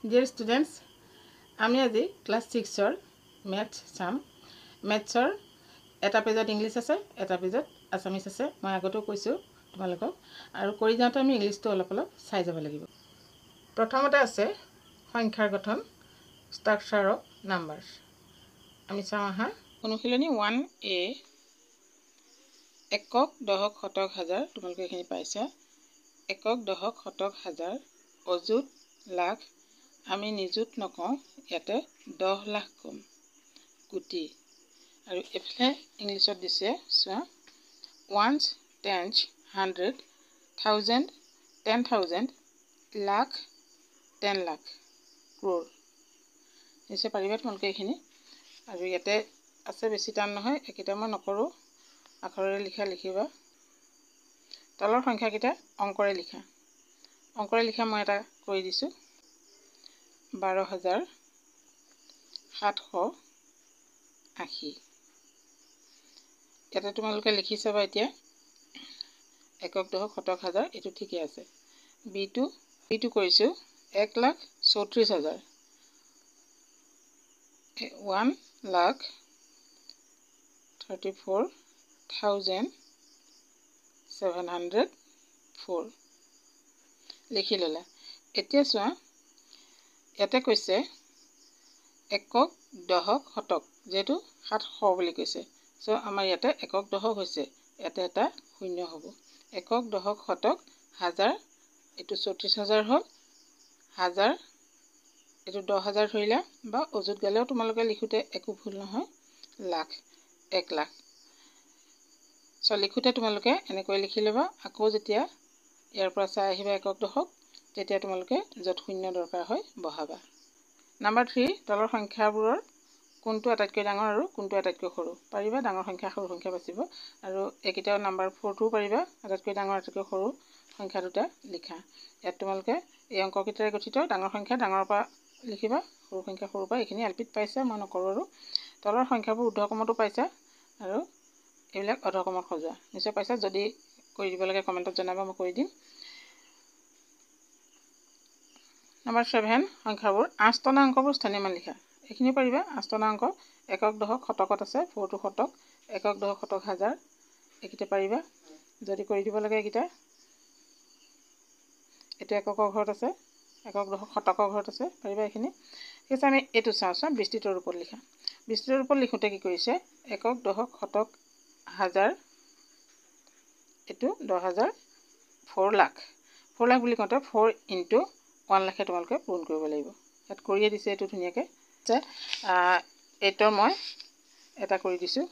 Dear students, আমি আজি class 6 math চাম। ম্যাথছৰ এটা পেজত ইংলিশ আছে, এটা পেজত আসামিজ আছে। মই আগতেও কৈছো তোমালোকক, আৰু কৰি যাওঁতে আমি ইংলিশটো অলপ চাই যাব লাগিব। প্ৰথমতে আছে সংখ্যাৰ গঠন, স্ট্ৰাকচাৰ অফ নাম্বাৰস। আমি চাওঁ আহা। অনুশীলনী 1A, একক, দশক, শতক, হাজাৰ। তোমালোকে এখিনি পাইছা। একক, দশক, শতক, হাজাৰ, অযুত, লাখ। আমি নিযুত নকওঁ, ইয়াতে 10 লাখ কম, কোটি। আৰু এফালে ইংলিছত দিছে চোৱা, ones, tens, 100, 1000, 10,000, lakh, 10 lakh, crore। নিশ্চয় পাৰিবা তোমালোকে এইখিনি। আৰু ইয়াতে আছে, বেছি টান নহয়, এইকেইটা মই নকৰোঁ, আখৰেৰে লিখিবা। তলৰ সংখ্যাকেইটা অংকৰে লিখা। অংকৰে লিখা মই এটা কৰি দিছোঁ, 12,780। ইয়াতে তোমালোকে লিখি চাবা এতিয়া, একক, দশক, শতক, হাজাৰ, এইটো ঠিকে আছে। বিটো কৰিছোঁ 1,34,000, 1,34,704 লিখি ল'লা। এতিয়া চোৱা, ইয়াতে কৈছে একক, দশক, শতক, যেহেতু 700 বুলি কৈছে, চ' আমাৰ ইয়াতে একক, দশক হৈছে, ইয়াতে এটা শূন্য হ'ব। একক, দশক, শতক, হাজাৰ, এইটো 34,000 হ'ল। হাজাৰ, এইটো 10,000 ধৰিলা, বা অযুত গালেও তোমালোকে লিখোতে একো ভুল নহয়। লাখ, 1 লাখ। চ' লিখোতে তোমালোকে এনেকৈ লিখি ল'বা। আকৌ যেতিয়া ইয়াৰ পৰা চাই আহিবা একক, দশক, তেতিয়া তোমালোকে য'ত শূন্য দৰকাৰ হয় বহাবা। নাম্বাৰ 3, তলৰ সংখ্যাবোৰৰ কোনটো আটাইতকৈ ডাঙৰ আৰু কোনটো আটাইতকৈ সৰু। পাৰিবা ডাঙৰ সংখ্যা, সৰু সংখ্যা বাচিব। আৰু এইকেইটাও নাম্বাৰ 4টোও পাৰিবা, আটাইতকৈ ডাঙৰ, আটাইতকৈ সৰু সংখ্যা দুটা লিখা। ইয়াত তোমালোকে এই অংককেইটাৰে গঠিত। ডাঙৰ সংখ্যা ডাঙৰৰ পৰা লিখিবা, সৰু সংখ্যা সৰুৰ পৰা। এইখিনি এলপিত পাইছা, মই নকৰোঁ। আৰু তলৰ সংখ্যাবোৰ ঊৰ্ধ্বকমতো পাইছা, আৰু এইবিলাক অধকমত সজোৱা নিশ্চয় পাইছা। যদি কৰি দিব লাগে কমেণ্টত জনাবা, মই কৰি দিম। নাম্বাৰ 7, সংখ্যাবোৰ 8 টনা অংকবোৰ স্থানীয় মান লিখা। এইখিনি পাৰিবা। 8 টনা অংক, একক, দশক, শতকত আছে, 4টো শতক, একক, দশক, শতক, হাজাৰ, এইকেইটা পাৰিবা। যদি কৰি দিব লাগে এইকেইটা, এইটো এককৰ ঘৰত আছে, একক, দশক, শতকৰ ঘৰত আছে, পাৰিবা এইখিনি। ঠিক আছে, আমি এইটো চাওঁ। বিস্তৃত ৰূপত লিখা। বিস্তৃত ৰূপত লিখোঁতে কি কৰিছে, একক, দশক, শতক, হাজাৰ, এইটো 10,000, 4 লাখ। 4 লাখ বুলি কওঁতে 4 × 1 লাখে তোমালোকে পূৰণ কৰিব লাগিব। ইয়াত কৰিয়ে দিছে এইটো ধুনীয়াকৈ। 8ৰ মই এটা কৰি দিছোঁ,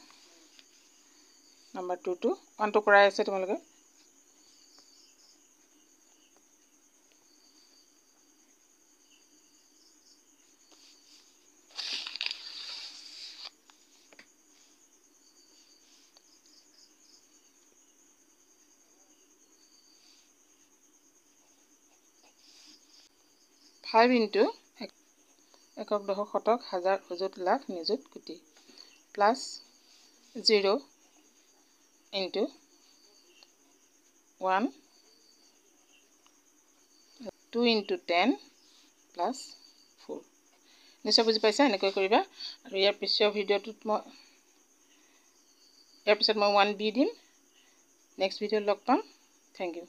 নাম্বাৰ 2টো, 1টো কৰাই আছে তোমালোকে। ফাইভ ইনটু একক, দশক, শতক, হাজাৰ, অযুত, লাখ, নিযুত, কোটি, প্লাছ 0 × 1, 2 × 10 প্লাছ 4। নিশ্চয় বুজি পাইছা, এনেকৈ কৰিবা। আৰু ইয়াৰ পিছৰ ভিডিঅ'টোত ইয়াৰ পিছত মই 1B দিম। নেক্সট ভিডিঅ'ত লগ পাম। Thank U.